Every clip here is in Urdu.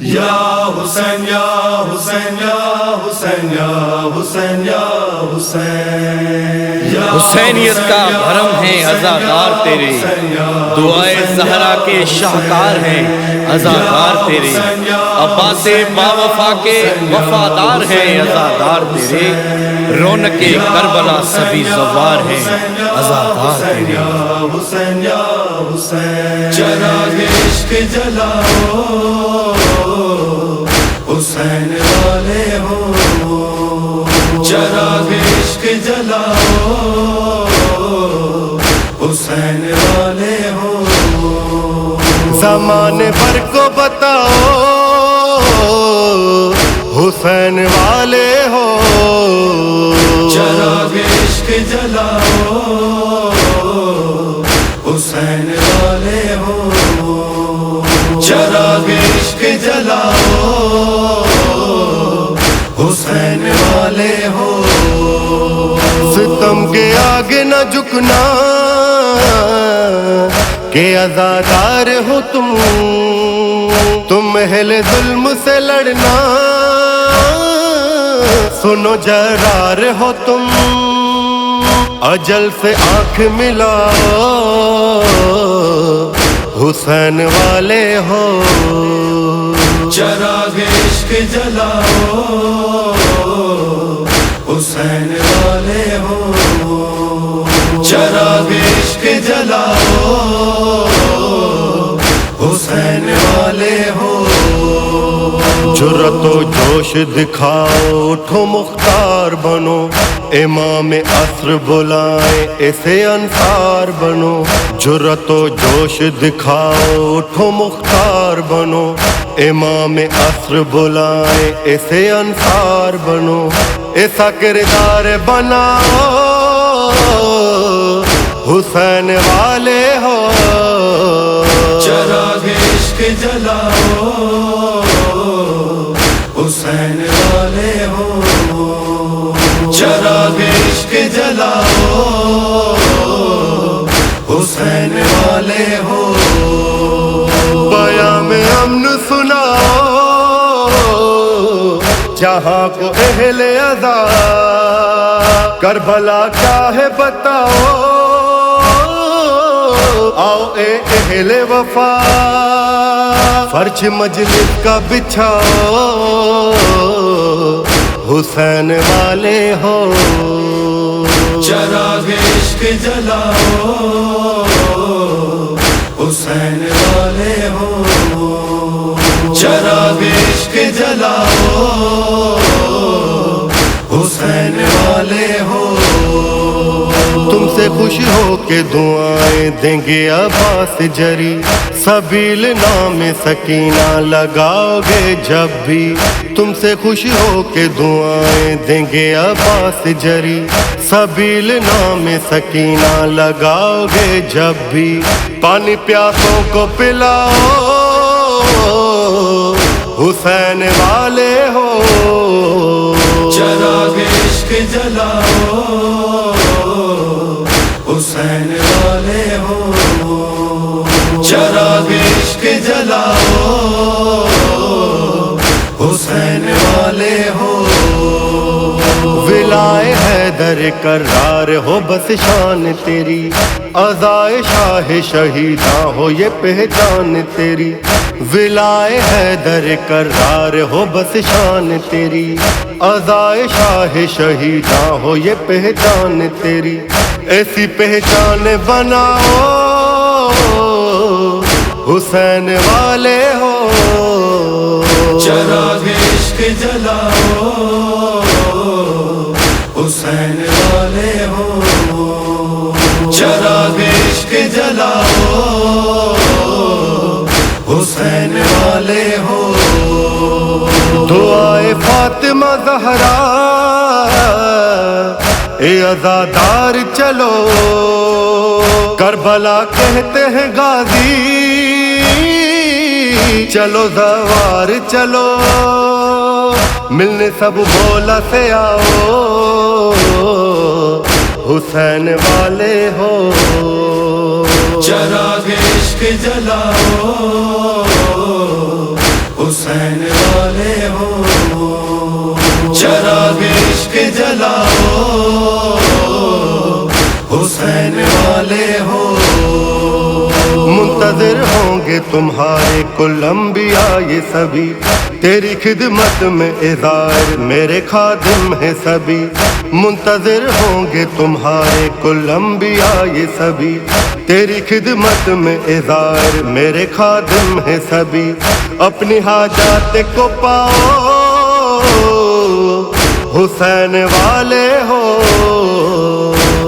یا حسین یا حسین یا حسین یا حسین یا حسین، حسینیت کا بھرم ہے عزادار تیرے، دعائے زہرا کے شاہکار ہیں عزادار تیرے، عباس باوفا کے وفادار ہیں عزادار تیرے، رونق کربلا سبھی زوار ہیں عزادار تیرے۔ حسین یا حسین، چراغ عشق جلاؤ حسین والے ہو، چراغ عشق جلاؤ حسین والے ہو، زمانے بھر کو بتاؤ حسین والے ہو، چراغ عشق جلاؤ حسین والے ہو، چراغ عشق جلاؤ حسین والے ہو، ستم کے آگے نہ جھکنا کہ عزادار ہو تم اہل ظلم سے لڑنا سنو جرار ہو تم، اجل سے آنکھ ملاؤ حسین والے ہو، چراغ عشق جلاؤ حسین والے ہو، چراغ عشق جلاؤ حسین والے ہو، جرأت و جوش دکھاؤ اٹھو مختار بنو، امام عصر بلائیں ایسے انصار بنو، جرأت و جوش دکھاؤ اٹھو مختار بنو، امام عصر بلائیں ایسے انصار بنو، ایسا کردار بناؤ حسین والے ہو، چراغ عشق جلاؤ حسین والے ہو، چراغ عشق جلاؤ حسین والے ہو، پیام امن سناؤ جہاں کو اہل عزا، کربلا کیا ہے بتاؤ، آؤ اے اہل وفا فرش مجلس کا بچھاؤ حسین والے ہو، چراغ عشق جلاؤ حسین والے ہو، چراغ عشق جلاؤ حسین والے ہو، تم سے خوش ہو کے دعائیں دیں گے عباس جری، سبیل نام سکینہ لگاؤ گے جب بھی، تم سے خوش ہو کے دعائیں دیں گے عباس جری، سبیل نام سکینہ لگاؤ گے جب بھی، پانی پیاسوں کو پلاؤ حسین والے ہو، چراغ عشق جلاؤ حسین والے ہو، چراغ عشق جلاؤ حسین والے ہو، ولائے حیدر کرار ہو بس شان تیری، عزائے شاہ شہیداں ہو یہ پہچان تیری، ولائے حیدر کرار ہو بس شان تیری، عزائے شاہ شہیداں ہو یہ پہچان تیری، ایسی پہچان بناؤ حسین والے ہو، چراغ عشق جلاؤ حسین والے ہو، چراغ عشق جلاؤ حسین والے ہو، دعائے فاطمہ زہرا اے عزادار چلو، کربلا کہتے ہیں غازی، چلو زوار چلو، ملنے سب بولا سے آؤ حسین والے ہو، چراغ عشق جلاؤ حسین والے ہو چراغ عشق جلاؤ حسین والے ہو منتظر ہوں گے تمہارے کل انبیاء یہ سبھی تیری خدمت میں اظہار میرے خادم ہیں سبھی منتظر ہوں گے تمہارے کل انبیاء یہ سبھی تیری خدمت میں اظہار میرے خادم ہیں سبھی اپنی حاجات کو پاؤ حسین والے ہو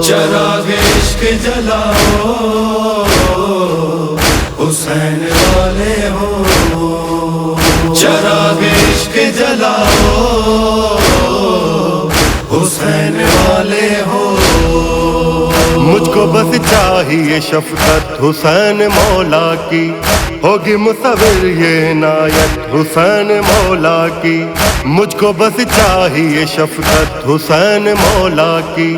چراغ عشق جلاؤ حسین والے ہو چراغ عشق جلاؤ حسین والے ہو مجھ کو بس چاہیے شفقت حسین مولا کی ہوگی مصور یہ عنایت حسین مولا کی مجھ کو بس چاہیے شفقت حسین مولا کی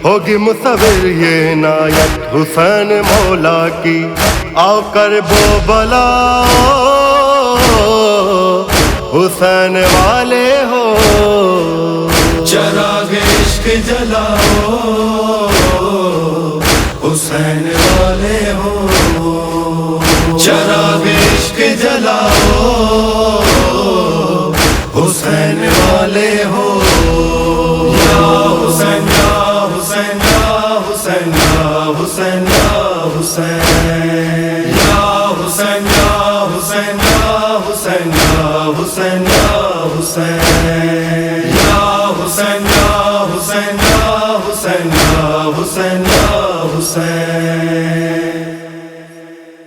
ہوگی مصور یہ عنایت حسین مولا کی آؤ کر بو بلا حسین والے ہو چراغ عشق جلاؤ حسین والے ہو چراغ عشق جلاؤ حسین والے ہو یا حسین